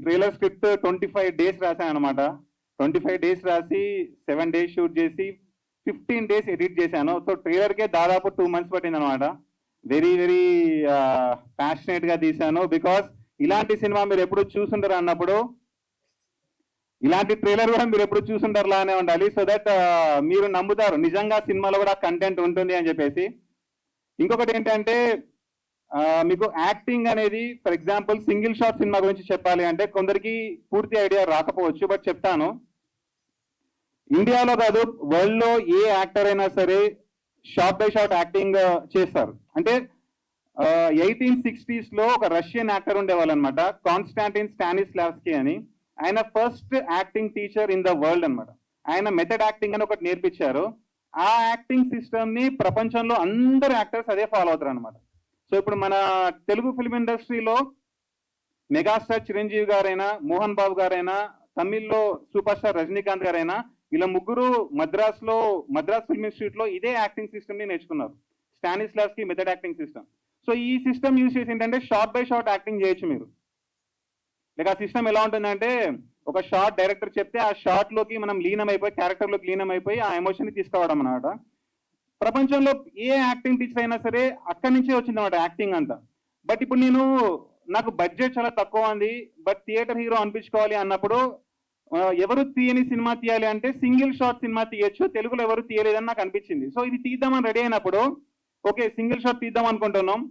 Trailer script 25 days రాశాను అనమాట. 25 days రాసి 7 days షూట్ చేసి 15 days ఎడిట్ చేశాను. సో ట్రైలర్కే దాదాపు 2 months పట్టింది అనమాట. వెరీ వెరీ ప్యాషనేట్ గా తీశాను. బికాస్ ఇలాంటి సినిమా మీరు ఎప్పుడు చూసుంటారు అన్నప్పుడు, ఇలాంటి ట్రైలర్ కూడా మీరు ఎప్పుడు చూసుంటారు లానే ఉండాలి. సో దట్ మీరు నమ్ముతారు నిజంగా సినిమాలో కూడా కంటెంట్ ఉంటుంది అని చెప్పేసి. ఇంకొకటి ఏంటంటే మీకు యాక్టింగ్ అనేది, for example single shot cinema గురించి చెప్పాలి అంటే కొందరికి పూర్తి ఐడియా రాకపోవచ్చు, బట్ చెప్తాను. ఇండియాలో కాదు, వరల్డ్ లో ఏ యాక్టర్ అయినా సరే షార్ట్ బై షార్ట్ యాక్టింగ్ చేస్తారు. అంటే 1860s లో ఒక రష్యన్ యాక్టర్ ఉండేవాళ్ళు అనమాట, కాన్స్టాంటిన్ స్టానిస్లావ్స్కీ అని. ఆయన first acting teacher in the world అనమాట. ఆయన మెథడ్ యాక్టింగ్ అని ఒకటి నేర్పించారు. ఆ యాక్టింగ్ సిస్టమ్ ని ప్రపంచంలో అందరు యాక్టర్స్ అదే ఫాలో అవుతారు అనమాట. సో ఇప్పుడు మన తెలుగు ఫిల్మ్ ఇండస్ట్రీలో మెగాస్టార్ చిరంజీవి గారైనా, మోహన్ బాబు గారైనా, తమిళ్లో సూపర్ స్టార్ రజనీకాంత్ గారైనా, ఇలా ముగ్గురు మద్రాస్ ఫిల్మ్ ఇన్స్టిట్యూట్ లో ఇదే యాక్టింగ్ సిస్టమ్ ని నేర్చుకున్నారు, స్టానిస్లావ్స్కీ మెథడ్ యాక్టింగ్ సిస్టమ్. సో ఈ సిస్టమ్ యూజ్ చేసి ఏంటంటే షార్ట్ బై షార్ట్ యాక్టింగ్ చేయొచ్చు మీరు. లైక్ ఆ సిస్టమ్ ఎలా ఉంటుందంటే, ఒక షార్ట్ డైరెక్టర్ చెప్తే ఆ షార్ట్ లోకి మనం లీనమైపోయి, క్యారెక్టర్ లోకి లీనమైపోయి ఆ ఎమోషన్ ని తీసుకోవడం అనమాట. ప్రపంచంలో ఏ యాక్టింగ్ టీచర్ అయినా సరే అక్కడి నుంచే వచ్చింది అనమాట యాక్టింగ్ అంతా. బట్ ఇప్పుడు నాకు బడ్జెట్ చాలా తక్కువ ఉంది, బట్ థియేటర్ హీరో అనిపించుకోవాలి అన్నప్పుడు ఎవరు తీయని సినిమా తీయాలి అంటే సింగిల్ షాట్ సినిమా తీయచ్చు, తెలుగులో ఎవరు తీయలేదని నాకు అనిపించింది. సో ఇది తీద్దామని రెడీ అయినప్పుడు ఓకే సింగిల్ షాట్ తీద్దాం అనుకుంటున్నాం,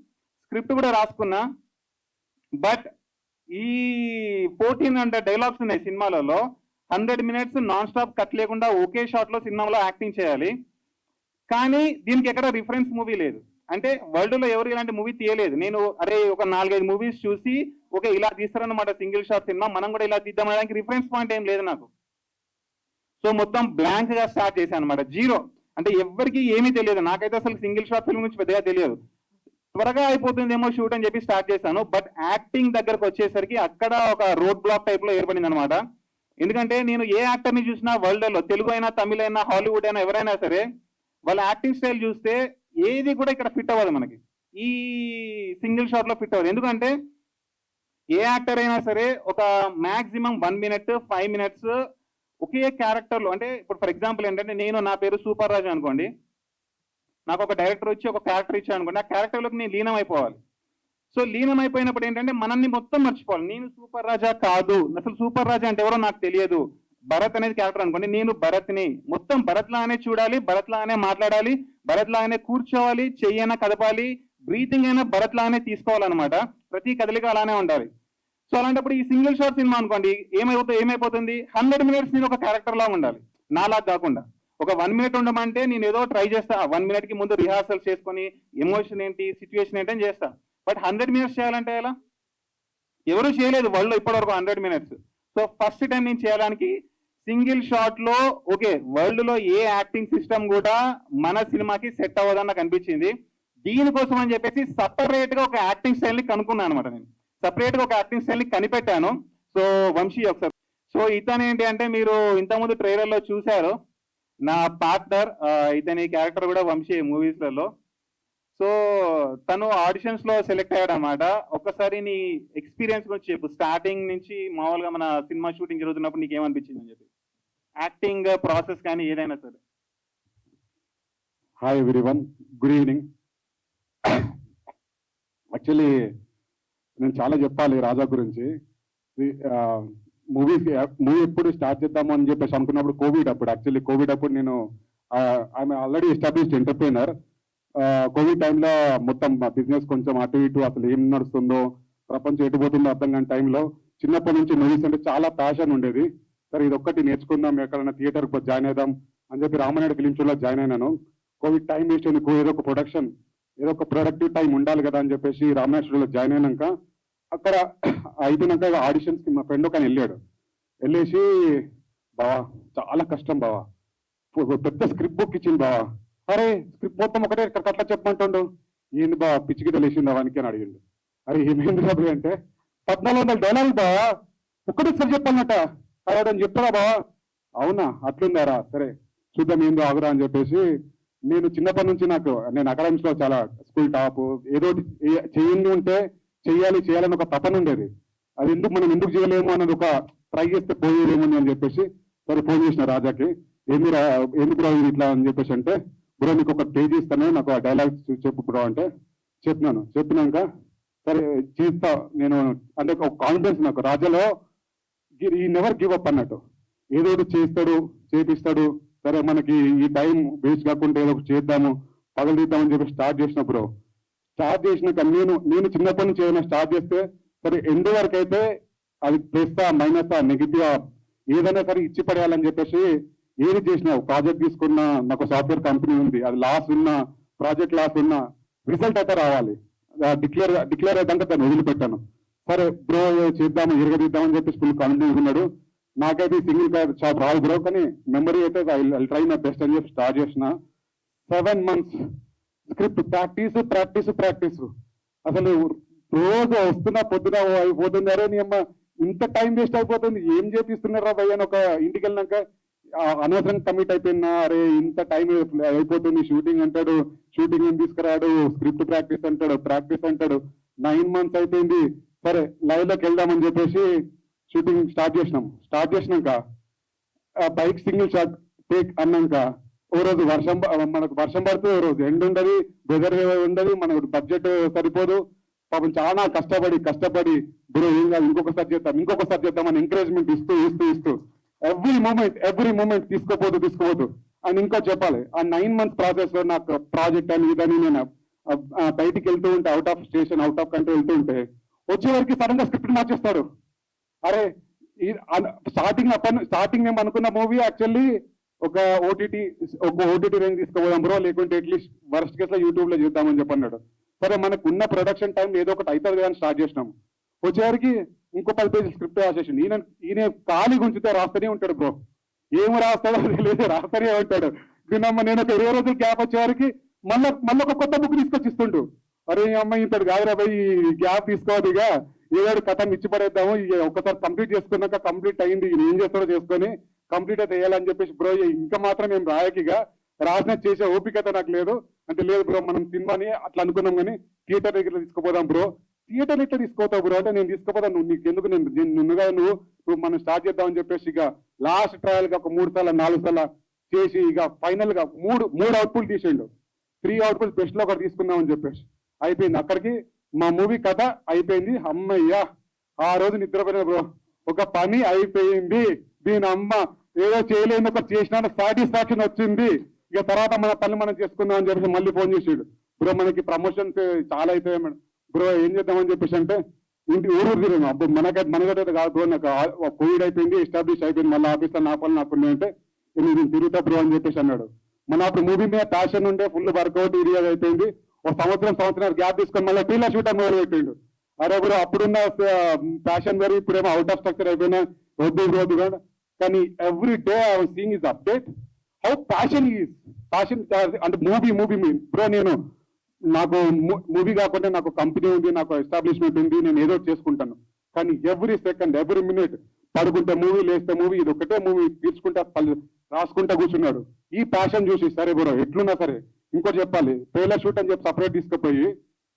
స్క్రిప్ట్ కూడా రాసుకున్నా. బట్ ఈ 1400 డైలాగ్స్ ఉన్నాయి సినిమాలలో. 100 minutes నాన్ స్టాప్ కట్ లేకుండా ఒకే షాట్ లో సినిమాలో యాక్టింగ్ చేయాలి. కానీ దీనికి ఎక్కడ రిఫరెన్స్ మూవీ లేదు. అంటే వరల్డ్ లో ఎవరు ఇలాంటి మూవీ తీయలేదు. నేను ఒక 4-5 మూవీస్ చూసి ఓకే ఇలా తీస్తారన్నమాట సింగిల్ షాట్ సినిమా, మనం కూడా ఇలా తీద్దామనడానికి రిఫరెన్స్ పాయింట్ ఏం లేదు నాకు. సో మొత్తం బ్లాంక్ గా స్టార్ట్ చేశాను అనమాట, జీరో. అంటే ఎవరికి ఏమీ తెలియదు, నాకైతే అసలు సింగిల్ షాట్ ఫిల్మ్ గురించి పెద్దగా తెలియదు. త్వరగా అయిపోతుందేమో షూట్ అని చెప్పి స్టార్ట్ చేశాను. బట్ యాక్టింగ్ దగ్గరకు వచ్చేసరికి అక్కడ ఒక రోడ్ బ్లాక్ టైప్ లో ఏర్పడింది అనమాట. ఎందుకంటే నేను ఏ యాక్టర్ ని చూసినా వరల్డ్ లో, తెలుగు అయినా, తమిళ అయినా, హాలీవుడ్ అయినా, ఎవరైనా సరే వాళ్ళ యాక్టింగ్ స్టైల్ చూస్తే ఏది కూడా ఇక్కడ ఫిట్ అవ్వదు మనకి, ఈ సింగిల్ షాట్ లో ఫిట్ అవ్వదు. ఎందుకంటే ఏ యాక్టర్ అయినా సరే ఒక మాక్సిమం 1 minute 5 minutes ఒకే క్యారెక్టర్ లో, అంటే ఇప్పుడు ఫర్ ఎగ్జాంపుల్ ఏంటంటే నా పేరు సూపర్ రాజు అనుకోండి, నాకు ఒక డైరెక్టర్ వచ్చి ఒక క్యారెక్టర్ ఇచ్చాను అనుకోండి, ఆ క్యారెక్టర్లోకి నేను లీనం అయిపోవాలి. సో లీనం అయిపోయినప్పుడు ఏంటంటే మనల్ని మొత్తం మర్చిపోవాలి. నేను సూపర్ రాజా కాదు, అసలు సూపర్ రాజా అంటే ఎవరో నాకు తెలియదు. భరత్ అనేది క్యారెక్టర్ అనుకోండి, నేను భరత్ని, మొత్తం భరత్ లాగానే చూడాలి, భరత్ లాగానే మాట్లాడాలి, భరత్ లాగానే కూర్చోవాలి, చెయ్యైనా కదపాలి, బ్రీతింగ్ అయినా భరత్ లాగానే తీసుకోవాలన్నమాట, ప్రతి కదలిక అలానే ఉండాలి. సో అలాంటప్పుడు ఈ సింగిల్ షాట్ సినిమా అనుకోండి ఏమైపోతుంది 100 minutes నేను ఒక క్యారెక్టర్ లాగా ఉండాలి, నాలాగా కాకుండా. ఒక 1 minute ఉండమంటే నేను ఏదో ట్రై చేస్తా, 1 minute కి ముందు రిహార్సల్ చేసుకొని ఎమోషన్ ఏంటి, సిచ్యువేషన్ ఏంటి అని చేస్తా. బట్ 100 minutes చేయాలంటే ఎలా? ఎవరు చేయలేదు వరల్డ్ లో ఇప్పటివరకు 100 minutes. సో ఫస్ట్ టైం నేను చేయడానికి సింగిల్ షాట్ లో ఓకే వరల్డ్ లో ఏ యాక్టింగ్ సిస్టమ్ కూడా మన సినిమాకి సెట్ అవ్వదని నాకు అనిపించింది. దీనికోసం అని చెప్పేసి సపరేట్ గా ఒక యాక్టింగ్ స్టైల్ ని కనుక్కున్నాను అనమాట. నేను సపరేట్ గా ఒక యాక్టింగ్ స్టైల్ ని కనిపెట్టాను. సో వంశీ ఒకసారి, సో ఇతను ఏంటి అంటే మీరు ఇంతకుముందు ట్రైలర్ లో చూశారు, నా పార్ట్నర్, ఇతని క్యారెక్టర్ కూడా వంశీ మూవీస్ లలో. సో తను ఆడిషన్స్ లో సెలెక్ట్ అయ్యాడు అనమాట. ఒక్కసారి నీ ఎక్స్పీరియన్స్ గురించి చెప్పు, స్టార్టింగ్ నుంచి మామూలుగా మన సినిమా షూటింగ్ జరుగుతున్నప్పుడు నీకు ఏమనిపించింది అని చెప్పి, యాక్టింగ్ ప్రాసెస్ కానీ ఏదైనా సరే. Hi everyone, good evening. Actually నేను చాలా చెప్పాలి రాజా గురించి. మూవీ ఎప్పుడు స్టార్ట్ చేద్దాము అని చెప్పేసి అనుకున్నప్పుడు కోవిడ్ అప్పుడు నేను I'm already established entrepreneur. Covid టైంలో మొత్తం బిజినెస్ కొంచెం అటు ఇటు, అసలు ఏం నడుస్తుందో, ప్రపంచం ఎటుపోతుందో అర్థం కాని టైంలో చిన్నప్పటి నుంచి మూవీస్ అంటే చాలా ప్యాషన్ ఉండేది. సరే ఇది ఒక్కటి నేర్చుకుందాం, ఎక్కడైనా థియేటర్కి జాయిన్ అవుదాం అని చెప్పి రామనాయుడు ఫిలిం షోలో జాయిన్ అయినాను. కోవిడ్ టైం వేస్ట్ అయింది, ఏదో ఒక ప్రొడక్షన్, ఏదో ఒక ప్రొడక్టివ్ టైం ఉండాలి కదా అని చెప్పేసి రామనాయుడు షోలో జాయిన్ అయినాక అక్కడ అయిపోయినాక ఆడిషన్స్ కి మా ఫ్రెండ్ ఒక వెళ్ళేసి, బావా చాలా కష్టం బావా, పెద్ద స్క్రిప్ట్ బుక్ ఇచ్చింది బావా, అరే స్క్రిప్ట్ మొత్తం ఒకటే ఇక్కడ అట్లా చెప్పమంటుండు, ఏంది బా పిచ్చికి తెలిసింది వానికి అని అడిగిండు. అరే ఏమైంది బాబు అంటే 1400 డైలాగులు బావా ఒక్కటేసారి చెప్పాలన్నట, అరే అని చెప్తారా బావా, అవునా అట్లుందారా, సరే చూద్దాం ఏందో ఆగురా అని చెప్పేసి. నేను చిన్నప్పటి నుంచి నేను అకాడమిక్స్ లో చాలా స్కూల్ టాప్, ఏదో చేయాలని ఒక తపన ఉండేది. అది మనం ఎందుకు చేయలేము అన్నది ఒక ట్రై చేస్తే పోయేదేమో అని చెప్పేసి సరే ఫోన్ చేసిన రాజాకి ఎందుకు బ్రో ఇది ఇట్లా అని చెప్పేసి అంటే బ్రో నీకు ఒక పేజ్ ఇస్తాను నాకు ఆ డైలాగ్స్ చెప్పు బ్రో అంటే చెప్పినాక సరే చేస్తా నేను అంటే ఒక కాన్ఫిడెన్స్ నాకు రాజాలో ఈ నెవర్ గివ్ అప్ అన్నట్టు ఏదో ఒకటి చేస్తాడు చేపిస్తాడు సరే మనకి ఈ టైం వేస్ట్ కాకుండా ఏదో ఒకటి చేద్దాము పగలదిద్దామని చెప్పి స్టార్ట్ చేసినప్పుడు స్టార్ట్ చేసినాక నేను చిన్నప్పటి నుంచి ఏదైనా స్టార్ట్ చేస్తే సరే ఎండ్ వరకు అయితే అది ప్లస్ మైనస్ నెగిటివ్ ఏదైనా సరే ఇచ్చి పడేయాలని చెప్పేసి ఏది చేసినా ప్రాజెక్ట్ తీసుకున్నా నాకు సాఫ్ట్వేర్ కంపెనీ ఉంది అది లాస్ ఉన్నా ప్రాజెక్ట్ లాస్ ఉన్నా రిజల్ట్ అయితే రావాలి డిక్లేర్ అయితే దాన్ని వదిలిపెట్టాను సరే బ్రో చేద్దాము ఇరగదిద్దామని చెప్పేసి ఫుల్ కాన్ఫిడెన్స్ ఉన్నాడు నాకైతే సింగిల్ షాట్ రాదు బ్రో కానీ మెమరీ అయితే ఐ ట్రై మై బెస్ట్ అని చెప్పి స్టార్ట్ చేసిన 7 months స్క్రిప్ట్ ప్రాక్టీస్ అసలు రోజు వస్తున్నా పొద్దున అయిపోతుంది అరే నీ అమ్మ ఇంత టైం వేస్ట్ అయిపోతుంది ఏం చేపిస్తున్నారా భయ్య అని ఒక ఇంటికి వెళ్ళినాక అనవసరంగా కమిట్ అయిపోయినా అరే ఇంత టైం అయిపోతుంది షూటింగ్ అంటాడు షూటింగ్ ఏం తీసుకురాడు స్క్రిప్ట్ ప్రాక్టీస్ అంటాడు 9 months అయిపోయింది సరే లైవ్ లోకి వెళ్దామని చెప్పేసి షూటింగ్ స్టార్ట్ చేసినాక బైక్ సింగిల్ షాట్ టేక్ అన్నాక ఓ రోజు మనకు వర్షం పడుతుంది ఓ రోజు ఎండ్ ఉండదు వెదర్ ఉండదు మనకు బడ్జెట్ సరిపోదు పాపం చాలా కష్టపడి బ్రో ఏం కాదు ఇంకొకసారి చేద్దామని ఎంకరేజ్మెంట్ ఇస్తూ ఎవ్రీ మూమెంట్ తీసుకోపోతూ అని ఇంకా చెప్పాలి ఆ 9 months ప్రాసెస్ లో నాకు ప్రాజెక్ట్ అని ఇదని నేను బయటికి వెళ్తూ ఉంటే out of station out of country వెళ్తూ ఉంటే వచ్చేవరకు సడన్ గా స్క్రిప్ట్ మార్చేస్తాడు అరే స్టార్టింగ్ మేము అనుకున్న మూవీ యాక్చువల్లీ ఒక ఓటీటీ రేంజ్ తీసుకోపోదాం బ్రో లేకుంటే అట్లీస్ట్ వర్స్ట్ కేసులో యూట్యూబ్ లో చూద్దామని చెప్పన్నాడు సరే మనకు ఉన్న ప్రొడక్షన్ టైం ఏదో ఒకటి అవుతుంది కదా అని స్టార్ట్ చేసినాము వచ్చేవారికి ఇంకో 10 pages స్క్రిప్ట్ రాసేసింది ఈయన ఖాళీ గుంచితే రాస్తూనే ఉంటాడు బ్రో ఏమి రాస్తాడో తెలియదు రాస్తూనే ఉంటాడు దీనమ్మ నేను ఒక 20 రోజులు గ్యాప్ వచ్చేవారికి మళ్ళీ ఒక కొత్త బుక్ తీసుకొచ్చి ఇస్తుండు అరే అమ్మాయి ఇంతడు కాదురా పోయి గ్యాప్ తీసుకోవద్దు ఇక ఏదో కథ ఇచ్చి పడేద్దాము ఒకసారి కంప్లీట్ చేసుకున్నాక కంప్లీట్ అయింది ఈయన ఏం చేస్తాడో చేసుకొని కంప్లీట్ అయితే వేయాలని చెప్పేసి బ్రో ఇంకా మాత్రం మేము రాయకిగా రాసిన చేసే ఓపికత నాకు లేదు అంటే లేదు బ్రో మనం సినిమాని అట్లా అనుకున్నాం కానీ థియేటర్ దగ్గర తీసుకుపోదాం బ్రో థియేటర్ ఇట్లా తీసుకోతావు బ్రో అంటే నేను తీసుకుపోతాను నీకు ఎందుకు నువ్వు మనం స్టార్ట్ చేద్దామని చెప్పేసి ఇక లాస్ట్ ట్రయల్ గా ఒక 3 సార్లు 4 సార్లు చేసి ఇక ఫైనల్ గా మూడు అవుట్పుట్ తీసిండు 3 అవుట్పుట్ బెస్ట్ లో ఒకటి తీసుకుందామని చెప్పేసి అయిపోయింది అక్కడికి మా మూవీ కథ అయిపోయింది అమ్మయ్యా ఆ రోజు నిద్రపోయిన బ్రో ఒక పని అయిపోయింది దీని అమ్మ ఏదో చేయలేని ఒక చేసిన సాటిస్ఫాక్షన్ వచ్చింది ఇక తర్వాత మన పని మనం చేసుకుందాం అని చెప్పేసి మళ్ళీ ఫోన్ చేసాడు బ్రో మనకి ప్రమోషన్స్ చాలా అవుతాయి మేడం బ్రో ఏం చేద్దామని చెప్పేసి అంటే ఇంటి ఊరు తిరిగాను అప్పుడు మనకైతే కాదు బ్రో నాకు కోవిడ్ అయిపోయింది ఎస్టాబ్లిష్ అయిపోయింది మళ్ళీ ఆఫీస్లో నా పనులు నాకు అంటే నేను తిరుగుతా బ్రో అని చెప్పేసి అన్నాడు మన అప్పుడు మూవీ మీద ప్యాషన్ ఉండే ఫుల్ వర్కౌట్ ఏరియా అయిపోయింది ఒక సంవత్సరం గ్యాప్ తీసుకొని మళ్ళీ టీలా షూటర్ మొదలు పెట్టిండు అరే బ్రో అప్పుడున్న ప్యాషన్ వేరు ఇప్పుడేమో అవుట్ ఆఫ్ స్ట్రక్చర్ అయిపోయినా వద్దు కానీ every day I was seeing is update how passion అంటే మూవీ బ్రో నాకు మూవీ కాకుండా నాకు కంపెనీ ఉంది నాకు ఎస్టాబ్లిష్మెంట్ ఉంది నేను ఏదో చేసుకుంటాను కానీ ఎవ్రీ సెకండ్ ఎవ్రీ మినిట్ పడుకుంటే మూవీ లేస్తే మూవీ ఇది ఒకటే మూవీ తీర్చుకుంటా రాసుకుంటా కూర్చున్నాడు ఈ ప్యాషన్ చూసి సరే బ్రో ఎట్లున్నా సరే ఇంకోటి చెప్పాలి ట్రైలర్ షూట్ అని చెప్పి సపరేట్ తీసుకుపోయి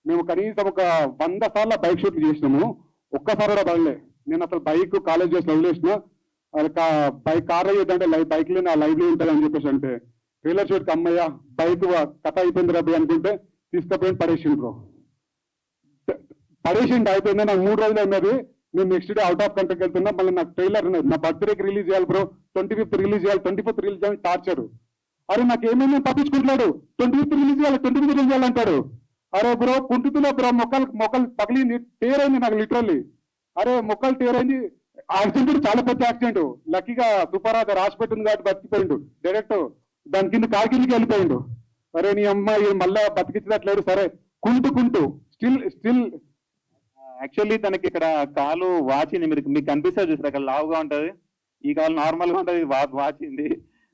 మేము కనీసం ఒక 100 సార్లు బైక్ షూట్లు చేసినాము ఒక్కసారి కూడా పడలే నేను అసలు బైక్ కాలేజ్ చేసి వదిలేసిన బైక్ కార్ అయ్యేదంటే బైక్ లో నా లైవ్ లో ఉంటుంది అని చెప్పేసి అంటే ట్రైలర్ షూట్ కి అమ్మయ్య బైక్ కథ అయిపోయింది రబ్బి అనుకుంటే తీసుకుపోయి పడేసిండు బ్రో అయిపోయింది నాకు 3 రోజులు అయినది నేను నెక్స్ట్ డే అవుట్ ఆఫ్ కంట్రీకి వెళ్తున్నా మళ్ళీ నాకు ట్రైలర్ నా బర్త్డేకి రిలీజ్ చేయాలి బ్రో 25th రిలీజ్ చేయాలి 24th రిలీజ్ చేయాలి టార్చర్ అరే నాకు ఏమేమి పట్టించుకుంటున్నాడు 25th రిలీజ్ చేయాలంటాడు అరే బ్రో కుంటుతున్నా బ్రో మొక్కలు పగిలింది టేరైంది నాకు లిటరల్లీ అరే మొక్కలు టేరైంది యాక్సిడెంట్ చాలా పెద్ద యాక్సిడెంట్ లక్కీగా సూపర్ రాసి పెట్టింది కాబట్టి బతికిపోయిండు డైరెక్ట్ దాని కింద కారు కిందకి వెళ్ళిపోయిండు అరే నీ అమ్మాయి మళ్ళా బతికించినట్లేడు సరే కుంటూ స్టిల్ యాక్చువల్లీ తనకి ఇక్కడ కాలు వాచింది మీకు కనిపిస్తుంది చూసారు అక్కడ లావుగా ఉంటది ఈ కాలు నార్మల్ గా ఉంటది వాచింది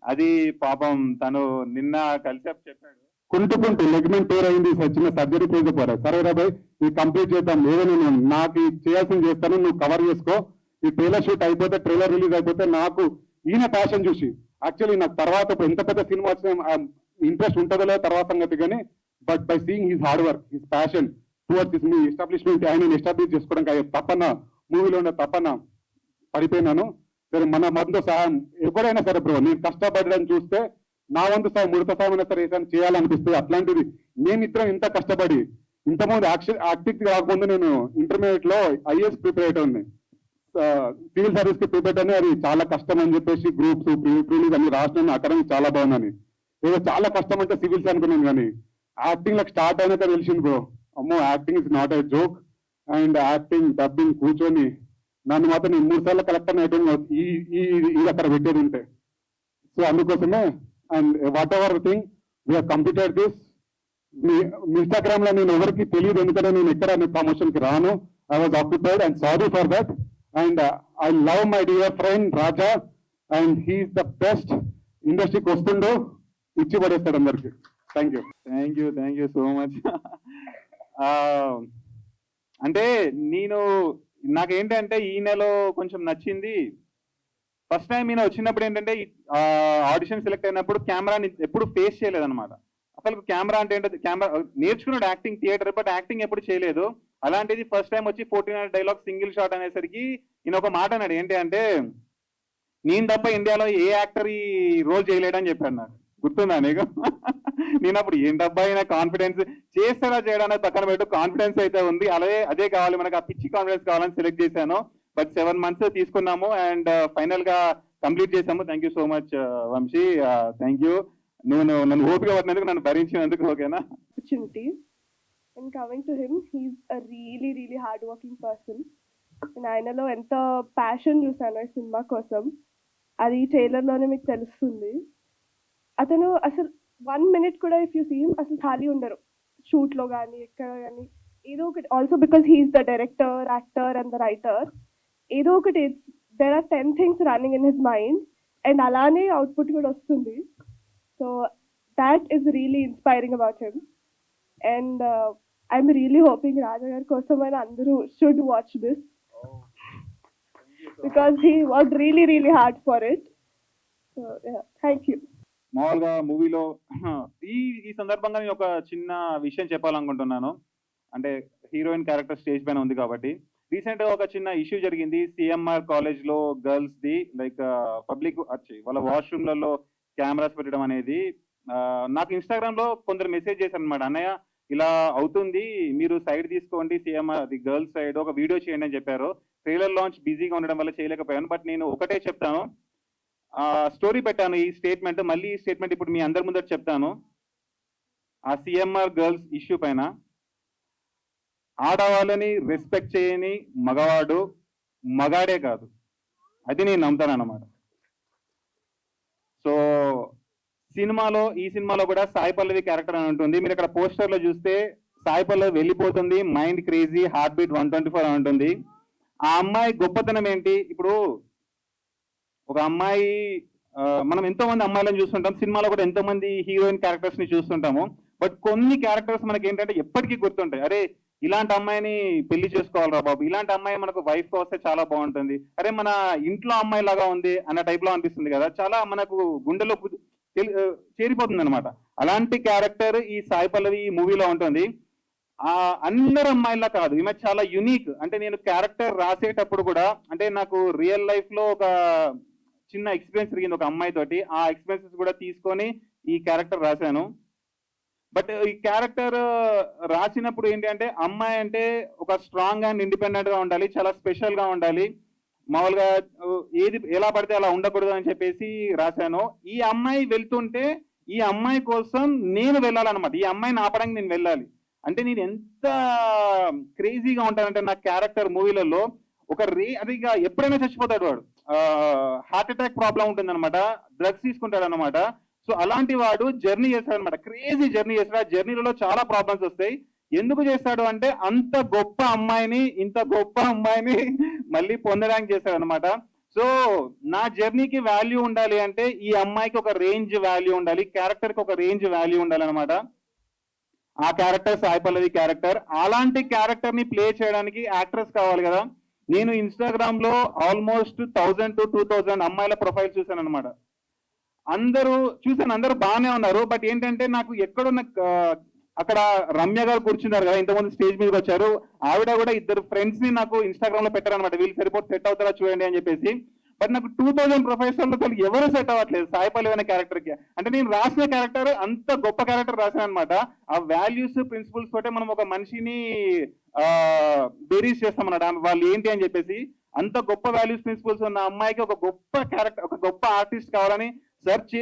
అది పాపం తను నిన్న కలిసి చెప్పాడు కుంటూ లెగ్మెంట్ టేర్ అయింది చిన్న సర్జరీ చేసిపోరా సరే రాబాయ్ ఇది కంప్లీట్ చేద్దాం ఏదో నేను నాకు చేయాల్సింది చేస్తాను నువ్వు కవర్ చేసుకో ఈ ట్రైలర్ షూట్ అయిపోతే ట్రైలర్ రిలీజ్ అయిపోతే నాకు ఈయన ప్యాషన్ చూసి యాక్చువల్లీ నాకు తర్వాత ఎంత పెద్ద సినిమా వచ్చిన ఇంట్రెస్ట్ ఉంటుందో లేదో తర్వాత సంగతి కానీ but by seeing his hard work his passion towards his me establishment ఆయన ఎస్టాబ్లిష్ చేసుకోవడానికి తప్పన మూవీలో ఉన్న తపన పడిపోయినాను. సరే మన వంతు సహాయం ఎప్పుడైనా సరే బ్రో, నేను కష్టపడడం చూస్తే నా వంతు సహాయం ముడత సహాయం అయినా సరే ఏదైనా చేయాలనిపిస్తుంది. అట్లాంటిది మేమిద్దరం ఇంత కష్టపడి ఇంతకుముందు యాక్టింగ్ కాకముందు నేను ఇంటర్మీడియట్ లో ఐఏఎస్ ప్రిపేర్ అయ్యింది, సివిల్ సర్వీస్ కి ప్రిపేర్ అని, అది చాలా కష్టం అని చెప్పేసి గ్రూప్స్ ప్రీలీజ్ అన్ని రాసినాను. అకాడమిక్ చాలా బాగుందని, ఏదో చాలా కష్టం అంటే సివిల్స్ అనుకున్నాను. కానీ యాక్టింగ్ లకు స్టార్ట్ అయినాక తెలిసింది బ్రో, అమ్మో acting is not a joke. And acting dubbing కూర్చొని నన్ను మాత్రం నేను 3 సార్లు కలెక్టర్ అయిపోయింది ఇది అక్కడ పెట్టేది ఉంటే. సో అందుకోసమే and whatever thing we are completed this. మీ ఇన్స్టాగ్రామ్ లో నేను ఎవరికి తెలియదు, ఎందుకంటే నేను ఎక్కడ ప్రమోషన్ కి రాను. I was occupied and sorry for that. And I love my dear friend Raja, and he's the best. ఇండస్ట్రీకి వస్తుండో ఇచ్చి పడేస్తాడు అందరికి. Thank you. Thank you so much. అంటే నాకేంటంటే ఈ నెల కొంచెం నచ్చింది. ఫస్ట్ టైం ఈయన వచ్చినప్పుడు ఏంటంటే ఆడిషన్ సెలెక్ట్ అయినప్పుడు కెమెరాని ఎప్పుడు ఫేస్ చేయలేదన్నమాట. అసలు కెమెరా అంటే ఏంటో నేర్చుకున్నాడు యాక్టింగ్ థియేటర్, బట్ యాక్టింగ్ ఎప్పుడు చేయలేదు. అలాంటిది ఫస్ట్ టైం వచ్చి 14 డైలాగ్ సింగిల్ షాట్ అనేసరికి ఈయన ఒక మాట అన్నాడు, ఏంటి అంటే నేను తప్ప ఇండియాలో ఏ యాక్టర్ ఈ రోల్ చేయలేడని చెప్పాడు. నాకు గుర్తుందా నీకు? నేను అప్పుడు ఏంటబ్బా అయినా కాన్ఫిడెన్స్ చేస్తాడా చేయడానికి పక్కన పెట్టు, కాన్ఫిడెన్స్ అయితే ఉంది, అదే కావాలి మనకు, ఆ పిచ్చి కాన్ఫిడెన్స్ కావాలని సెలెక్ట్ చేశాను. బట్ 7 months తీసుకున్నాము అండ్ ఫైనల్ గా కంప్లీట్ చేసాము. Thank you so much Vamshi, thank you. నువ్వు నన్ను ఓపిక పట్టినందుకు, నన్ను భరించినందుకు. ఓకేనా? Opportunities. And coming to him, he's a really, really hard-working person. And ఆయనలో ఎంత ప్యాషన్ చూసాను ఈ సినిమా కోసం, అది ట్రైలర్ లోనే మీకు తెలుస్తుంది. అతను అసలు 1 minute కూడా ఇఫ్ యూ సీ హిమ్ అసలు ఖాళీ ఉండరు, షూట్ లో కానీ ఎక్కడ కానీ ఏదో ఒకటి. Also because he's the director, actor and the writer, ఏదో ఒకటి there are 10 things running in his mind, and అలానే అవుట్పుట్ కూడా వస్తుంది. So that is really inspiring about him. And I'm really hoping Raja గారి కోసమైనా అందరూ should watch this, because he work really really hard for it. So thank you. మామూలుగా మూవీలో ఈ సందర్భంగా నేను ఒక చిన్న విషయం చెప్పాలనుకుంటున్నాను. అంటే హీరోయిన్ క్యారెక్టర్ స్టేజ్ పైన ఉంది కాబట్టి, రీసెంట్ గా ఒక చిన్న ఇష్యూ జరిగింది సిఎంఆర్ కాలేజ్ లో గర్ల్స్ ది. లైక్ పబ్లిక్ వచ్చి వాళ్ళ వాష్రూమ్లలో కెమెరాస్ పెట్టడం అనేది. నాకు ఇన్స్టాగ్రామ్ లో కొందరు మెసేజ్ చేశారు అనమాట, అన్నయ్య ఇలా అవుతుంది, మీరు సైడ్ తీసుకోండి, సిఎంఆర్ ది గర్ల్స్ సైడ్ ఒక వీడియో చేయండి అని చెప్పారు. ట్రైలర్ లాంచ్ బిజీగా ఉండడం వల్ల చేయలేకపోయాను. బట్ నేను ఒకటే చెప్తాను, స్టోరీ పెట్టాను ఈ స్టేట్మెంట్, మళ్ళీ ఈ స్టేట్మెంట్ ఇప్పుడు మీ అందరి ముందర చెప్తాను. ఆ సిఎంఆర్ గర్ల్స్ ఇష్యూ పైన, ఆడవాళ్ళని రెస్పెక్ట్ చేయని మగవాడు మగాడే కాదు, అది నేను నమ్ముతాను అన్నమాట. సో ఈ సినిమాలో కూడా సాయి పల్లవి క్యారెక్టర్ అని ఉంటుంది. మీరు ఇక్కడ పోస్టర్ లో చూస్తే సాయి పల్లవి వెళ్ళిపోతుంది, మైండ్ క్రేజీ, హార్ట్ బీట్ 124 అని ఉంటుంది. ఆ అమ్మాయి గొప్పతనం ఏంటి? ఇప్పుడు ఒక అమ్మాయి, మనం ఎంతో మంది అమ్మాయిలను చూస్తుంటాం, సినిమాలో కూడా ఎంతో మంది హీరోయిన్ క్యారెక్టర్స్ ని చూస్తుంటాము. బట్ కొన్ని క్యారెక్టర్స్ మనకి ఏంటంటే ఎప్పటికీ గుర్తుంటాయి. అరే ఇలాంటి అమ్మాయిని పెళ్లి చేసుకోవాలరా బాబు, ఇలాంటి అమ్మాయి మనకు వైఫ్ గా వస్తే చాలా బాగుంటుంది, అరే మన ఇంట్లో అమ్మాయి లాగా ఉంది అన్న టైప్ లో అనిపిస్తుంది కదా, చాలా మనకు గుండెలో చేరిపోతుంది అనమాట. అలాంటి క్యారెక్టర్ ఈ సాయి పల్లవి ఈ మూవీలో ఉంటుంది. అందరు అమ్మాయిలా కాదు, ఈమె చాలా యునిక్. అంటే నేను క్యారెక్టర్ రాసేటప్పుడు కూడా, అంటే నాకు రియల్ లైఫ్ లో ఒక చిన్న ఎక్స్పీరియన్స్ జరిగింది ఒక అమ్మాయి తోటి, ఆ ఎక్స్పీరియన్సెస్ కూడా తీసుకొని ఈ క్యారెక్టర్ రాశాను. బట్ ఈ క్యారెక్టర్ రాసినప్పుడు ఏంటి అంటే, అమ్మాయి అంటే ఒక స్ట్రాంగ్ అండ్ ఇండిపెండెంట్ గా ఉండాలి, చాలా స్పెషల్ గా ఉండాలి, మామూలుగా ఏది ఎలా పడితే అలా ఉండకూడదు అని చెప్పేసి రాశాను. ఈ అమ్మాయి వెళ్తుంటే ఈ అమ్మాయి కోసం నేను వెళ్ళాలన్నమాట, ఈ అమ్మాయిని ఆపడానికి నేను వెళ్ళాలి. అంటే నేను ఎంత క్రేజీగా ఉంటానంటే నా క్యారెక్టర్ మూవీలలో అది ఇక ఎప్పుడైనా చచ్చిపోతాడు వాడు, హార్ట్ అటాక్ ప్రాబ్లం ఉంటుందన్నమాట, డ్రగ్స్ తీసుకుంటాడు అనమాట. సో అలాంటి వాడు జర్నీ చేస్తాడు అనమాట, క్రేజీ జర్నీ చేస్తాడు. ఆ జర్నీలలో చాలా ప్రాబ్లమ్స్ వస్తాయి. ఎందుకు చేస్తాడు అంటే ఇంత గొప్ప అమ్మాయిని మళ్ళీ పొందడానికి చేస్తాడు అనమాట. సో నా జర్నీకి వాల్యూ ఉండాలి అంటే ఈ అమ్మాయికి ఒక రేంజ్ వాల్యూ ఉండాలి, క్యారెక్టర్ కి ఒక రేంజ్ వాల్యూ ఉండాలి అనమాట. ఆ క్యారెక్టర్ సాయి పల్లవి క్యారెక్టర్. అలాంటి క్యారెక్టర్ ని ప్లే చేయడానికి యాక్ట్రెస్ కావాలి కదా. నేను ఇన్స్టాగ్రామ్ లో ఆల్మోస్ట్ 1000 to 2000 అమ్మాయిల ప్రొఫైల్స్ చూసాను అనమాట. అందరూ బాగానే ఉన్నారు. బట్ ఏంటంటే నాకు ఎక్కడున్న అక్కడ రమ్య గారు కూర్చున్నారు కదా, ఇంతమంది స్టేజ్ మీదకి వచ్చారు. ఆవిడ కూడా ఇద్దరు ఫ్రెండ్స్ ని నాకు ఇన్స్టాగ్రామ్ లో పెట్టారనమాట, వీళ్ళు సరిపోతే సెట్ అవుతారా చూడండి అని చెప్పేసి. బట్ నాకు 2000 ప్రొఫైల్స్ లో ఎవరు సెట్ అవ్వట్లేదు సాయిపల్లి అనే క్యారెక్టర్ కి. అంటే నేను రాసిన క్యారెక్టర్ అంత గొప్ప క్యారెక్టర్ రాశాను అనమాట. ఆ వాల్యూస్ ప్రిన్సిపల్స్ తోటే మనం ఒక మనిషిని బేరీస్ చేస్తాం అన్నమాట, వాళ్ళు ఏంటి అని చెప్పేసి. అంత గొప్ప వాల్యూస్ ప్రిన్సిపల్స్ ఉన్న అమ్మాయికి ఒక గొప్ప క్యారెక్టర్, ఒక గొప్ప ఆర్టిస్ట్ కావాలని సెర్చ్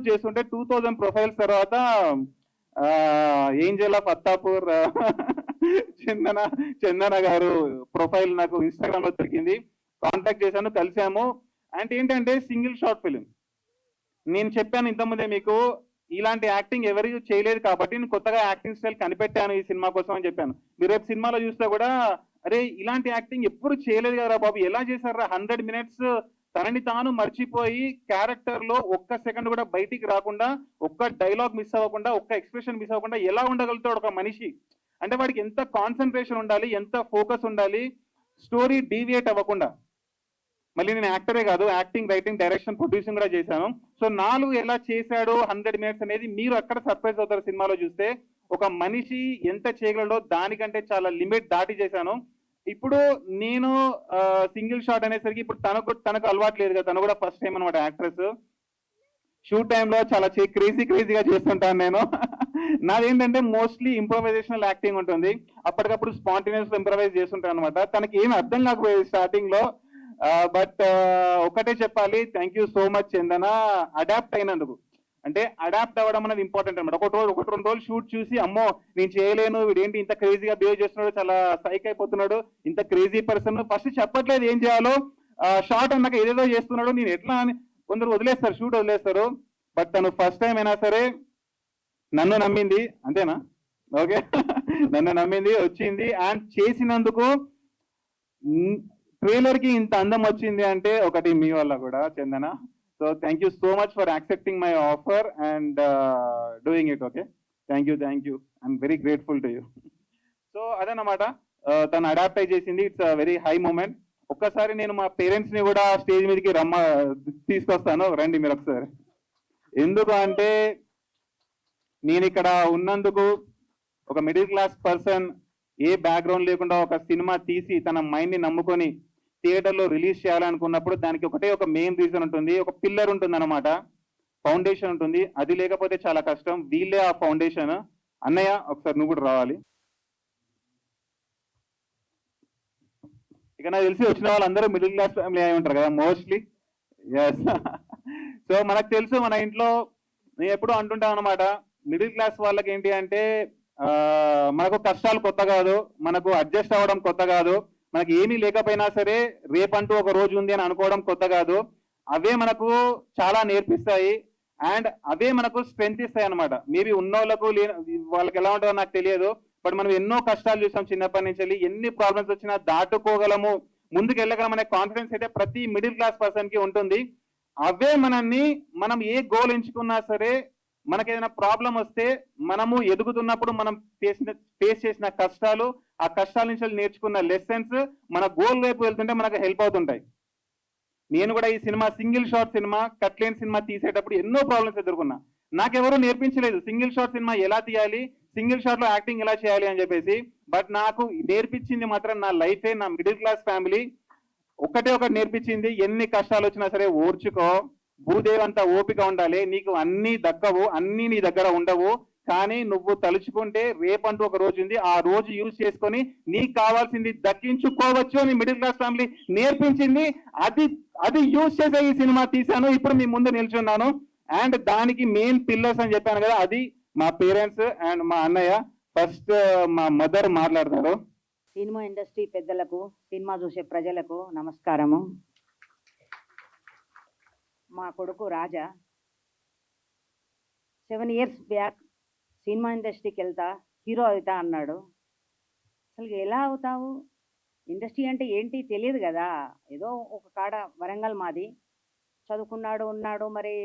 చేస్తుంటే 2000 ప్రొఫైల్స్ తర్వాత ఏంజల్ ఆఫ్ అత్తాపూర్ చందన గారు ప్రొఫైల్ నాకు ఇన్స్టాగ్రామ్ లో దొరికింది. కాంటాక్ట్ చేశాను, కలిసాము. అంటే ఏంటంటే సింగిల్ షార్ట్ ఫిలిం. నేను చెప్పాను ఇంతకుముందే మీకు, ఇలాంటి యాక్టింగ్ ఎవరు చేయలేదు కాబట్టి నేను కొత్తగా యాక్టింగ్ స్టైల్ కనిపెట్టాను ఈ సినిమా కోసం అని చెప్పాను. మీరు రేపు సినిమాలో చూస్తే కూడా, అరే ఇలాంటి యాక్టింగ్ ఎప్పుడు చేయలేదు కదా బాబు, ఎలా చేశారా 100 మినిట్స్ తనని తాను మర్చిపోయి క్యారెక్టర్ లో ఒక్క సెకండ్ కూడా బయటికి రాకుండా, ఒక్క డైలాగ్ మిస్ అవ్వకుండా, ఒక్క ఎక్స్ప్రెషన్ మిస్ అవ్వకుండా ఎలా ఉండగలుగుతాడు ఒక మనిషి. అంటే వాడికి ఎంత కాన్సన్ట్రేషన్ ఉండాలి, ఎంత ఫోకస్ ఉండాలి, స్టోరీ డీవియేట్ అవ్వకుండా. మళ్ళీ నేను యాక్టరే కాదు, యాక్టింగ్, రైటింగ్, డైరెక్షన్, ప్రొడ్యూసింగ్ కూడా చేశాను. సో 4 ఎలా చేశాడు 100 మినిట్స్ అనేది మీరు అక్కడ సర్ప్రైజ్ అవుతారు సినిమాలో చూస్తే. ఒక మనిషి ఎంత చేయగలడో దానికంటే చాలా లిమిట్ దాటి చేశాను. ఇప్పుడు నేను సింగిల్ షాట్ అనేసరికి ఇప్పుడు తనకు అలవాటు లేదు కదా, తను కూడా ఫస్ట్ టైం అనమాట యాక్ట్రెస్. షూట్ టైంలో చాలా క్రేజీగా చేస్తుంటాను నేను. నాదేంటంటే మోస్ట్లీ ఇంప్రొవైజేషనల్ యాక్టింగ్ ఉంటుంది, అప్పటికప్పుడు స్పాంటేనియస్ ఇంప్రొవైజ్ చేస్తుంటాను అనమాట. తనకి ఏమి అర్థం కాకపోయేది స్టార్టింగ్ లో. బట్ ఒకటే చెప్పాలి, thank you so much Chandana, adapt అయినందుకు. అంటే అడాప్ట్ అవ్వడం అనేది ఇంపార్టెంట్ అనమాట. ఒకటి 2 రోజులు షూట్ చూసి, అమ్మో నేను చేయలేను, వీడేంటి ఇంత క్రేజీగా బిహేవ్ చేస్తున్నాడు, చాలా సైక్ అయిపోతున్నాడు, ఇంత క్రేజీ పర్సన్, ఫస్ట్ చెప్పట్లేదు ఏం చేయాలో, షార్ట్ అన్నాక ఏదేదో చేస్తున్నాడు, నేను ఎట్లా అని కొందరు వదిలేస్తారు, షూట్ వదిలేస్తారు. బట్ తను ఫస్ట్ టైం అయినా సరే నన్ను నమ్మింది, అంతేనా? ఓకే. నన్ను నమ్మింది, వచ్చింది. అండ్ చేసినందుకు ట్రైలర్ కి ఇంత అందం వచ్చింది అంటే ఒకటి మీ వల్ల కూడా Chandana. So thank you so much for accepting my offer and doing it. Okay, thank you. I'm very grateful to you. So అదనమాట, తను అడాప్ట్ అయి చేసింది. It's very high moment. ఒక్కసారి నేను మా పేరెంట్స్ ని కూడా స్టేజ్ మీదకి తీసుకొస్తాను, రండి మీరు ఒకసారి. ఎందుకు అంటే నేను ఇక్కడ ఉన్నందుకు, ఒక మిడిల్ క్లాస్ పర్సన్ ఏ బ్యాక్గ్రౌండ్ లేకుండా ఒక సినిమా తీసి తన మైండ్ ని నమ్ముకొని థియేటర్లో రిలీజ్ చేయాలనుకున్నప్పుడు దానికి ఒకటే ఒక మెయిన్ రీజన్ ఉంటుంది, ఒక పిల్లర్ ఉంటుంది అనమాట, ఫౌండేషన్ ఉంటుంది. అది లేకపోతే చాలా కష్టం. వీళ్ళే ఆ ఫౌండేషన్. అన్నయ్య ఒకసారి నువ్వు కూడా రావాలి. ఇక నాకు తెలిసి వచ్చిన వాళ్ళందరూ మిడిల్ క్లాస్ ఫ్యామిలీ అయి ఉంటారు కదా మోస్ట్లీ. ఎస్. సో మనకు తెలుసు, మన ఇంట్లో నేను ఎప్పుడూ అంటుంటాను అనమాట, మిడిల్ క్లాస్ వాళ్ళకి ఏంటి అంటే మనకు కష్టాలు కొత్త కాదు, మనకు అడ్జస్ట్ అవ్వడం కొత్త కాదు, మనకి ఏమీ లేకపోయినా సరే రేపంటూ ఒక రోజు ఉంది అని అనుకోవడం కొత్త కాదు. అవే మనకు చాలా నేర్పిస్తాయి అండ్ అవే మనకు స్ట్రెంత్ ఇస్తాయి అనమాట. మేబీ ఉన్నోళ్ళకు వాళ్ళకి ఎలా ఉంటుందో నాకు తెలియదు, బట్ మనం ఎన్నో కష్టాలు చూసాం చిన్నప్పటి నుంచి వెళ్ళి. ఎన్ని ప్రాబ్లమ్స్ వచ్చినా దాటుకోగలము, ముందుకు వెళ్ళగలం అనే కాన్ఫిడెన్స్ అయితే ప్రతి మిడిల్ క్లాస్ పర్సన్ కి ఉంటుంది. అవే మనం ఏ గోల్ ఎంచుకున్నా సరే, మనకి ఏదైనా ప్రాబ్లం వస్తే, మనము ఎదుగుతున్నప్పుడు మనం ఫేస్ చేసిన కష్టాలు, ఆ కష్టాల నుంచి నేర్చుకున్న లెసన్స్ మన గోల్ వైపు వెళ్తుంటే మనకు హెల్ప్ అవుతుంటాయి. నేను కూడా ఈ సినిమా సింగిల్ షాట్ సినిమా, కట్లేని సినిమా తీసేటప్పుడు ఎన్నో ప్రాబ్లమ్స్ ఎదుర్కొన్నా. నాకెవరూ నేర్పించలేదు సింగిల్ షాట్ సినిమా ఎలా తీయాలి, సింగిల్ షాట్ లో యాక్టింగ్ ఎలా చేయాలి అని చెప్పేసి. బట్ నాకు నేర్పించింది మాత్రం నా లైఫే, నా మిడిల్ క్లాస్ ఫ్యామిలీ. ఒకటి నేర్పించింది, ఎన్ని కష్టాలు వచ్చినా సరే ఓర్చుకో, భూదేవంతా ఓపిక ఉండాలి, నీకు అన్ని దక్కవు, అన్ని నీ దగ్గర ఉండవు, కానీ నువ్వు తలుచుకుంటే రేపంటూ ఒక రోజు ఉంది, ఆ రోజు యూజ్ చేసుకొని నీకు కావాల్సింది దక్కించుకోవచ్చు అని మిడిల్ క్లాస్ ఫ్యామిలీ నేర్పించింది. అది యూజ్ చేసే ఈ సినిమా తీశాను, ఇప్పుడు మీ ముందు నిల్చున్నాను. అండ్ దానికి మెయిన్ పిల్లర్స్ అని చెప్పాను కదా, అది మా పేరెంట్స్ అండ్ మా అన్నయ్య. ఫస్ట్ మా మదర్ మాట్లాడతారు. సినిమా ఇండస్ట్రీ పెద్దలకు, సినిమా చూసే ప్రజలకు నమస్కారము. మా కొడుకు రాజా 7 years బ్యాక్ సినిమా ఇండస్ట్రీకి వెళ్తా, హీరో అవుతా అన్నాడు. అసలు ఎలా అవుతావు, ఇండస్ట్రీ అంటే ఏంటి తెలియదు కదా, ఏదో ఒక కాడ వరంగల్ మాది, చదువుకున్నాడు ఉన్నాడు, మరి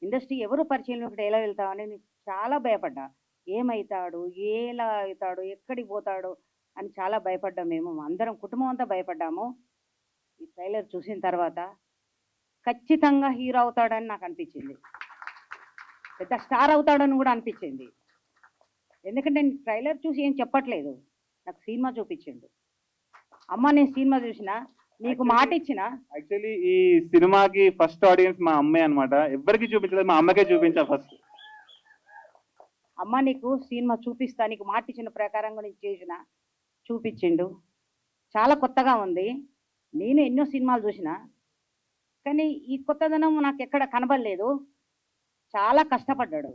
ఇండస్ట్రీ ఎవరు పరిచయం ఒకటి ఎలా వెళ్తావు అని చాలా భయపడ్డా. ఏమవుతాడు, ఎలా అవుతాడు, ఎక్కడికి పోతాడు అని చాలా భయపడ్డాం. మేము అందరం కుటుంబం అంతా భయపడ్డాము. ఈ ట్రైలర్ చూసిన తర్వాత ఖచ్చితంగా హీరో అవుతాడని నాకు అనిపించింది, పెద్ద స్టార్ అవుతాడని కూడా అనిపించింది. ఎందుకంటే నేను ట్రైలర్ చూసి ఏం చెప్పట్లేదు, నాకు సినిమా చూపించిండు. అమ్మ నేను సినిమా చూసిన, నీకు మాట ఇచ్చిన. యాక్చువల్లీ ఈ సినిమాకి ఫస్ట్ ఆడియన్స్ మా అమ్మే అన్నమాట. ఎవరికి చూపించలేదు, మా అమ్మకే చూపించా ఫస్ట్. అమ్మ నీకు సినిమా చూపిస్తా, నీకు మాట ఇచ్చిన ప్రకారంగా నేను చేసిన, చూపించిండు. చాలా కొత్తగా ఉంది. నేను ఎన్నో సినిమాలు చూసిన, కానీ ఈ కొత్తదనం నాకు ఎక్కడ కనబడలేదు. చాలా కష్టపడ్డాడు.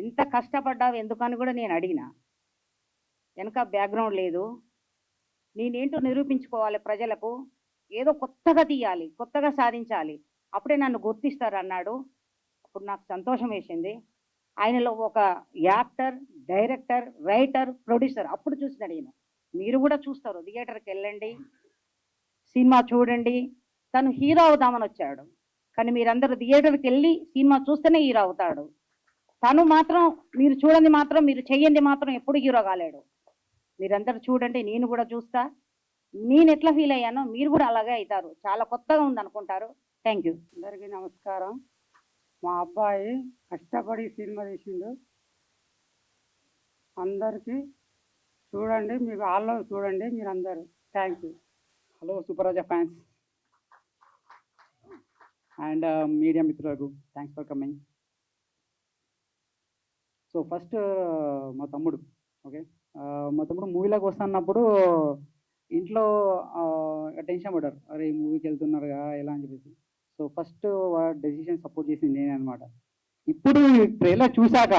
ఇంత కష్టపడ్డావు ఎందుకని కూడా నేను అడిగిన. వెనక బ్యాక్గ్రౌండ్ లేదు, నేనేంటో నిరూపించుకోవాలి ప్రజలకు, ఏదో కొత్తగా తీయాలి, కొత్తగా సాధించాలి, అప్పుడే నన్ను గుర్తిస్తారు అన్నాడు. అప్పుడు నాకు సంతోషం వేసింది. ఆయనలో ఒక యాక్టర్, డైరెక్టర్, రైటర్, ప్రొడ్యూసర్ అప్పుడు చూసినాడు ఈయన. మీరు కూడా చూస్తారు, థియేటర్కి వెళ్ళండి, సినిమా చూడండి. తను హీరో అవుదామని వచ్చాడు, కానీ మీరందరూ థియేటర్కి వెళ్ళి సినిమా చూస్తేనే హీరో అవుతాడు. తను మాత్రం మీరు చూడండి, మాత్రం మీరు చెయ్యండి, మాత్రం ఎప్పుడు హీరో కాలేడు. మీరందరూ చూడండి, నేను కూడా చూస్తా. నేను ఎట్లా ఫీల్ అయ్యానో మీరు కూడా అలాగే అవుతారు. చాలా కొత్తగా ఉంది అనుకుంటారు. Thank you. అందరికీ నమస్కారం. మా అబ్బాయి కష్టపడి సినిమా తీసిండు. అందరికీ చూడండి, మీకు హాల్లో చూడండి మీరు అందరూ. Thank you. Hello super Raja fans and media మిత్రులకు thanks for coming. So first మా తమ్ముడు, ఓకే, మా తమ్ముడు మూవీలోకి వస్తున్నప్పుడు ఇంట్లో టెన్షన్ పడ్డారు, అరే మూవీకి వెళ్తున్నారుగా ఎలా అని చెప్పేసి. సో ఫస్ట్ డెసిషన్ సపోర్ట్ చేసింది నేనే అనమాట. ఇప్పుడు ట్రైలర్ చూశాక,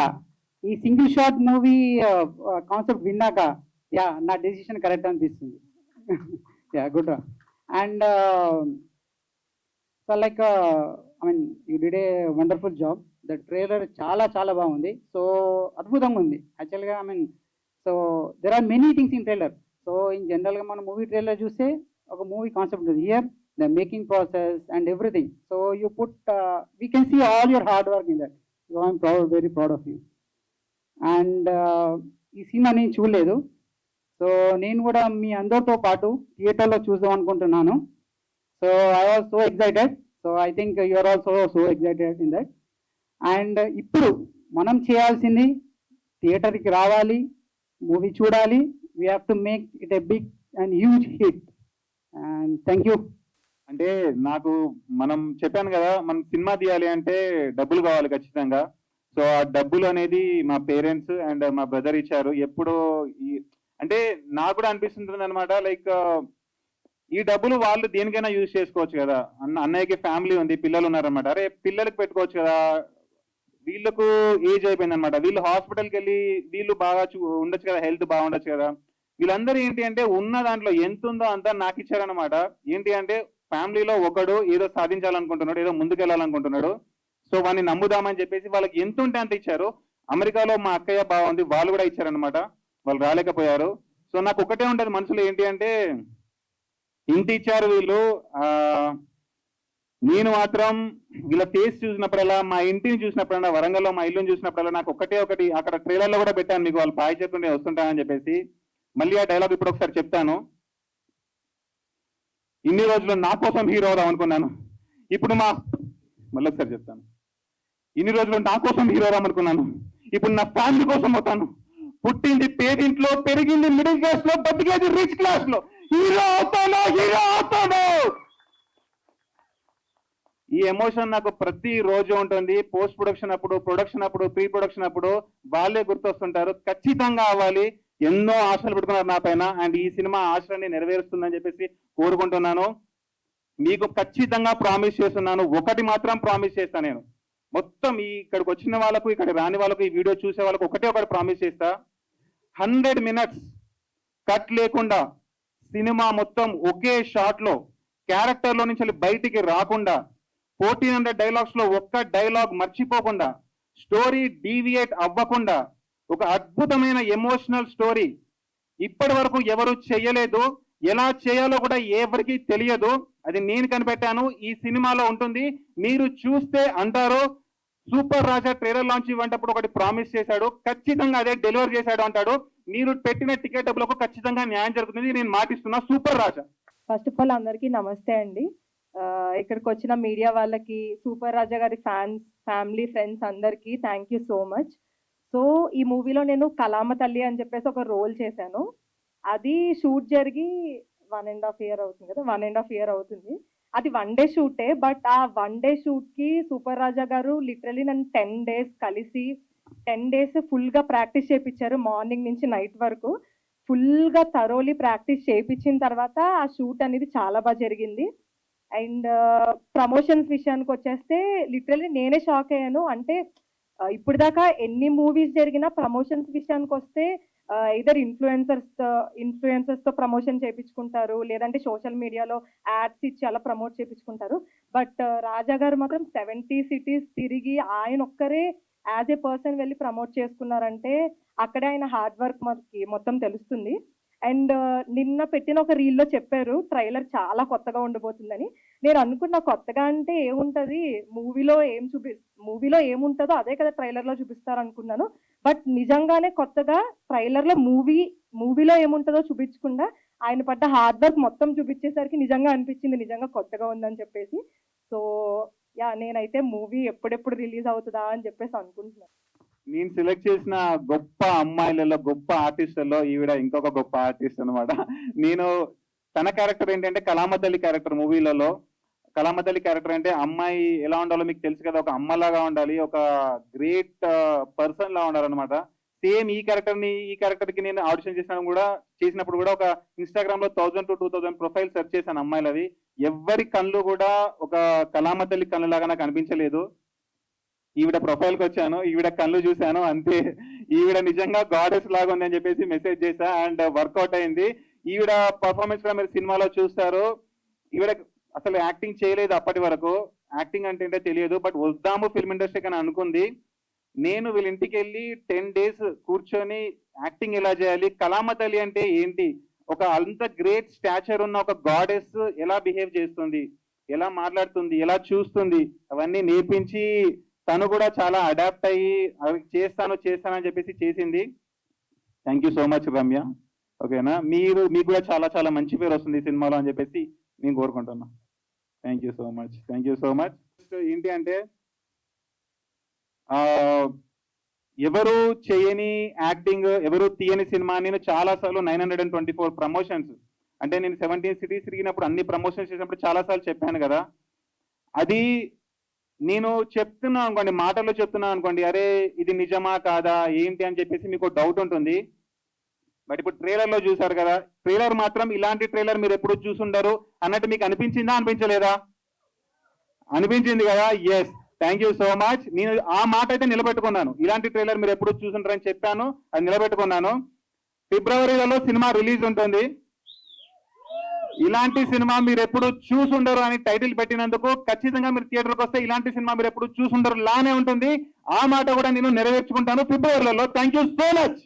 ఈ సింగిల్ షాట్ మూవీ కాన్సెప్ట్ విన్నాక, యా నా డెసిషన్ కరెక్ట్ అనిపిస్తుంది. Yeah good. And so like I mean you did a wonderful job. The trailer చాలా చాలా బాగుంది. సో అద్భుతంగా ఉంది యాక్చువల్గా. I mean so there are many things in trailer. So in జనరల్గా మనం మూవీ ట్రైలర్ చూస్తే ఒక మూవీ కాన్సెప్ట్ ఉంటుంది. Here the making process and everything. So you put we can see all your hard work in that. So I'm proud, very proud of you. And ఈ cinema నేను చూడలేదు, so నేను కూడా మీ అందరితో పాటు థియేటర్లో చూద్దాం అనుకుంటున్నాను. So I was so excited. So I think you are also so excited in that. And ఇప్పుడు మనం చేయాల్సింది థియేటర్కి రావాలి, మూవీ చూడాలి. We have to make it a big and huge hit. And thank you. అంటే నాకు మనం చెప్పాను కదా, మనం సినిమా తీయాలి అంటే డబ్బులు కావాలి ఖచ్చితంగా. సో ఆ డబ్బులు అనేది మా పేరెంట్స్ అండ్ మా బ్రదర్ ఇచ్చారు. ఎప్పుడో అంటే నాకు కూడా అనిపిస్తుంది అనమాట, లైక్ ఈ డబ్బులు వాళ్ళు దేనికైనా యూజ్ చేసుకోవచ్చు కదా. అన్నయ్యకి ఫ్యామిలీ ఉంది, పిల్లలు ఉన్నారనమాట. అరే పిల్లలకి పెట్టుకోవచ్చు కదా. వీళ్ళకు ఏజ్ అయిపోయింది అనమాట. వీళ్ళు హాస్పిటల్కి వెళ్ళి వీళ్ళు బాగా ఉండొచ్చు కదా, హెల్త్ బాగుండొచ్చు కదా. వీళ్ళందరూ ఏంటి అంటే ఉన్న దాంట్లో ఎంత ఉందో అంతా నాకు ఇచ్చారనమాట. ఏంటి అంటే ఫ్యామిలీలో ఒకడు ఏదో సాధించాలనుకుంటున్నాడు, ఏదో ముందుకెళ్ళాలనుకుంటున్నాడు. సో వాడిని నమ్ముదామని చెప్పేసి వాళ్ళకి ఎంత ఉంటే అంత ఇచ్చారు. అమెరికాలో మా అక్కయ్య బాగుంది, వాళ్ళు కూడా ఇచ్చారనమాట. వాళ్ళు రాలేకపోయారు. సో నాకు ఒకటే ఉంటుంది మనసులో, ఏంటి అంటే ఇంటి ఇచ్చారు వీళ్ళు, నేను మాత్రం వీళ్ళ ఫేస్ చూసినప్పుడల్లా, మా ఇంటిని చూసినప్పుడల్లా, వరంగల్లో మా ఇల్లుని చూసినప్పుడల్లా నాకు ఒకటి అక్కడ ట్రైలర్లో కూడా పెట్టాను మీకు, వాళ్ళు పాయి చెప్పుకుంటే వస్తుంటానని చెప్పేసి. మళ్ళీ ఆ డైలాగ్ ఇప్పుడు ఒకసారి చెప్తాను. ఇన్ని రోజులు నా కోసం హీరో అవుదాం అనుకున్నాను, ఇప్పుడు మళ్ళీ ఒకసారి చెప్తాను. ఇన్ని రోజులు నా కోసం హీరో అవుదాం అనుకున్నాను, ఇప్పుడు నా ఫ్యామిలీ కోసం అవుతాను. పుట్టింది పేదింట్లో, పెరిగింది మిడిల్ క్లాస్ లో, బతికేది రిచ్ క్లాస్ లో. హీరో అవుతాను, హీరో అవుతాను. ఈ ఎమోషన్ నాకు ప్రతి రోజు ఉంటుంది. పోస్ట్ ప్రొడక్షన్ అప్పుడు, ప్రొడక్షన్ అప్పుడు, ప్రీ ప్రొడక్షన్ అప్పుడు వాళ్ళే గుర్తొస్తుంటారు. ఖచ్చితంగా అవ్వాలి. ఎన్నో ఆశలు పెట్టుకున్నారు నా పైన, అండ్ ఈ సినిమా ఆశలన్నీ నెరవేరుస్తుందని చెప్పేసి కోరుకుంటున్నాను. మీకు ఖచ్చితంగా ప్రామిస్ చేస్తున్నాను, ఒకటి మాత్రం ప్రామిస్ చేస్తాను నేను. మొత్తం ఇక్కడికి వచ్చిన వాళ్ళకు, ఇక్కడ రాని వాళ్ళకు, ఈ వీడియో చూసే వాళ్ళకు ఒకటి ప్రామిస్ చేస్తా. 100 minutes కట్ లేకుండా సినిమా మొత్తం ఒకే షాట్ లో, క్యారెక్టర్ లో నుంచి బయటికి రాకుండా, 1400 డైలాగ్స్ లో ఒక్క డైలాగ్ మర్చిపోకుండా, స్టోరీ డీవియేట్ అవ్వకుండా ఒక అద్భుతమైన ఎమోషనల్ స్టోరీ ఇప్పటి వరకు ఎవరు చేయలేదు. ఎలా చేయాలో కూడా ఎవరికి తెలియదు. అది నేను కనిపెట్టాను. ఈ సినిమాలో ఉంటుంది. మీరు చూస్తే అంటారు, సూపర్ రాజా ట్రైలర్ లాంచ్ ఇవ్వంటప్పుడు ఒకటి ప్రామిస్ చేశాడు, ఖచ్చితంగా అదే డెలివర్ చేశాడు అంటాడు. మీరు పెట్టిన టికెట్ డబ్బులకు ఖచ్చితంగా న్యాయం జరుగుతుంది, నేను మాటిస్తున్నా. Super Raja. First of all అందరికీ నమస్తే అండి. ఇక్కడికి వచ్చిన మీడియా వాళ్ళకి, సూపర్ రాజా గారి ఫ్యాన్స్, ఫ్యామిలీ, ఫ్రెండ్స్ అందరికీ thank you so much. So ఈ మూవీలో నేను కలామ తల్లి అని చెప్పేసి ఒక రోల్ చేశాను. అది షూట్ జరిగి 1.5 year అవుతుంది కదా, 1.5 year అవుతుంది. అది 1 day షూటే. బట్ ఆ 1 day షూట్‌కి సూపర్ రాజా గారు లిటరల్లీ నన్ను 10 days కలిసి 10 days ఫుల్‌గా ప్రాక్టీస్ చేపిచ్చారు. మార్నింగ్ నుంచి నైట్ వరకు ఫుల్‌గా థరోలీ ప్రాక్టీస్ చేపిచ్చిన తర్వాత ఆ షూట్ అనేది చాలా బాగా జరిగింది. అండ్ ప్రమోషన్స్ విషయానికొచ్చేస్తే లిటరల్లీ నేనే షాక్ అయ్యాను. అంటే ఇప్పటిదాకా ఎన్ని మూవీస్ జరిగినా ప్రమోషన్స్ విషయానికొస్తే ఐదర్ ఇన్‌ఫ్లుయెన్సర్స్‌తో ప్రమోషన్ చేపిచ్చుకుంటారు. లేదంటే సోషల్ మీడియాలో యాడ్స్ ఇచ్చి అలా ప్రమోట్ చేపిచ్చుకుంటారు. బట్ రాజా గారు మాత్రం 70 cities తిరిగి ఆయన ఒక్కరే యాజ్ ఏ పర్సన్ వెళ్ళి ప్రమోట్ చేసుకున్నారంటే అక్కడే ఆయన హార్డ్ వర్క్ మనకి మొత్తం తెలుస్తుంది. అండ్ నిన్న పెట్టిన ఒక రీల్‌లో చెప్పారు ట్రైలర్ చాలా కొత్తగా ఉండబోతుందని. నేను అనుకున్నా కొత్తగా అంటే ఏముంటది, మూవీలో ఏముంటదో అదే కదా ట్రైలర్‌లో చూపిస్తారనుకున్నాను. బట్ నిజంగానే కొత్తగా ట్రైలర్‌లో మూవీలో ఏముంటదో చూపించకుండా ఆయన పడ్డ హార్డ్ వర్క్ మొత్తం చూపించేసరికి నిజంగా అనిపించింది నిజంగా కొత్తగా ఉందని చెప్పేసి. So yeah! నేనైతే మూవీ ఎప్పుడెప్పుడు రిలీజ్ అవుతదా అని చెప్పేసి అనుకుంటున్నాను. నేను సెలెక్ట్ చేసిన గొప్ప అమ్మాయిలలో, గొప్ప ఆర్టిస్టులలో ఈవిడ ఇంకొక గొప్ప ఆర్టిస్ట్ అన్నమాట. నేను తన క్యారెక్టర్ ఏంటంటే కళామతల్లి క్యారెక్టర్ మూవీలలో. కళామతల్లి క్యారెక్టర్ అంటే అమ్మాయి ఎలా ఉండాలో మీకు తెలుసు కదా, ఒక అమ్మలాగా ఉండాలి, ఒక గ్రేట్ పర్సన్ లా ఉండాలన్నమాట. సేమ్ ఈ క్యారెక్టర్ కి నేను ఆడిషన్ చేసినప్పుడు కూడా ఒక ఇన్స్టాగ్రామ్ లో 1000 to 2000 ప్రొఫైల్ సెర్చ్ చేశాను అమ్మాయిలవి. ఎవ్వరి కళ్ళు కూడా ఒక కళామతల్లి కళ్ళు లాగా నాకు అనిపించలేదు. ఈవిడ ప్రొఫైల్ కి వచ్చాను, ఈవిడ కళ్ళు చూశాను, అంతే. ఈవిడ నిజంగా గాడెస్ లాగా ఉంది అని చెప్పేసి మెసేజ్ చేశా అండ్ వర్కౌట్ అయింది. ఈవిడ పర్ఫార్మెన్స్ కూడా మీరు సినిమాలో చూస్తారు. ఈవిడ అసలు యాక్టింగ్ చేయలేదు అప్పటి వరకు. యాక్టింగ్ అంటే తెలియదు. బట్ వద్దాము ఫిల్మ్ ఇండస్ట్రీకి అని అనుకుంది. నేను వీళ్ళ ఇంటికి వెళ్ళి 10 days కూర్చొని యాక్టింగ్ ఎలా చేయాలి, కళామతల్లి అంటే ఏంటి, ఒక అంత గ్రేట్ స్టాచర్ ఉన్న ఒక గాడెస్ ఎలా బిహేవ్ చేస్తుంది, ఎలా మాట్లాడుతుంది, ఎలా చూస్తుంది, అవన్నీ నేర్పించి తను కూడా చాలా అడాప్ట్ అయ్యి అవి చేస్తానని చెప్పేసి చేసింది. Thank you so much Ramya. ఓకేనా, మీకు కూడా చాలా చాలా మంచి పేరు వస్తుంది ఈ సినిమాలో అని చెప్పేసి నేను కోరుకుంటున్నా. Thank you so much. ఏంటి అంటే ఎవరు చేయని యాక్టింగ్, ఎవరు తీయని సినిమా. నేను చాలాసార్లు 924 ప్రమోషన్స్ అంటే నేను 17 cities తిరిగినప్పుడు అన్ని ప్రమోషన్స్ చేసినప్పుడు చాలాసార్లు చెప్పాను కదా. అది నేను చెప్తున్నా అనుకోండి, మాటల్లో చెప్తున్నా అనుకోండి, అరే ఇది నిజమా కాదా ఏంటి అని చెప్పేసి మీకు డౌట్ ఉంటుంది. బట్ ఇప్పుడు ట్రైలర్లో చూసారు కదా, ట్రైలర్ మాత్రం ఇలాంటి ట్రైలర్ మీరు ఎప్పుడు చూసుండరు అన్నట్టు మీకు అనిపించిందా, అనిపించలేదా? అనిపించింది కదా. Yes, thank you so much. నేను ఆ మాట అయితే నిలబెట్టుకున్నాను. ఇలాంటి ట్రైలర్ మీరు ఎప్పుడు చూసుంటారని చెప్పాను, అది నిలబెట్టుకున్నాను. ఫిబ్రవరిలో సినిమా రిలీజ్ ఉంటుంది. ఇలాంటి సినిమా మీరు ఎప్పుడు చూసుండరు అని టైటిల్ పెట్టినందుకు ఖచ్చితంగా మీరు థియేటర్కి వస్తే ఇలాంటి సినిమా మీరు ఎప్పుడు చూసుండరు లానే ఉంటుంది. ఆ మాట కూడా నేను నెరవేర్చుకుంటాను ఫిబ్రవరిలో. Thank you so much.